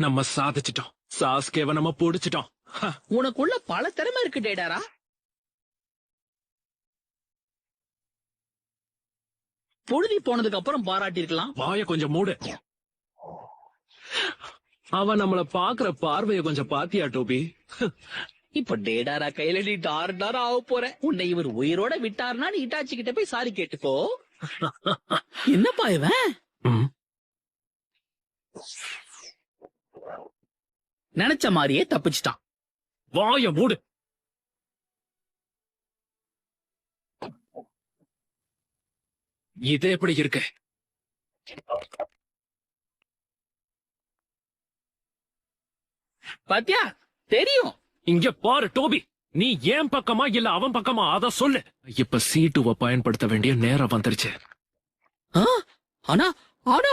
நம்ம சாதிச்சிட்டோம். சாஸ்கேவ நம்ம புடிச்சிட்டோம். உனக்குள்ள பல திறமை இருக்கு டேடாரா. பொழுதி போனதுக்கு அப்புறம் பாராட்டிருக்கலாம். வாய கொஞ்சம் மூடு. அவன் நம்மள பாக்குற பார்வைய கொஞ்சம் பாத்தியா டோபி? இப்ப டேடாரா கையில நீ டார் ஆக போற. உன்னை இவர் உயிரோட விட்டாருன்னா நீ இட்டாச்சி கிட்ட போய் சாரி கேட்டுக்கோ. என்னப்பா இவன் நினைச்ச மாதிரியே தப்பிச்சிட்டான். வாய மூடு. இது எப்படி இருக்கு? பாத்தியா தெரியும். இங்க பாரு டோபி, நீ ஏன் பக்கமா இல்ல அவன் பக்கமா அத சொல்லு. இப்ப C2 பயன்படுத்த வேண்டிய நேரம் வந்துருச்சு. ஆனா ஆனா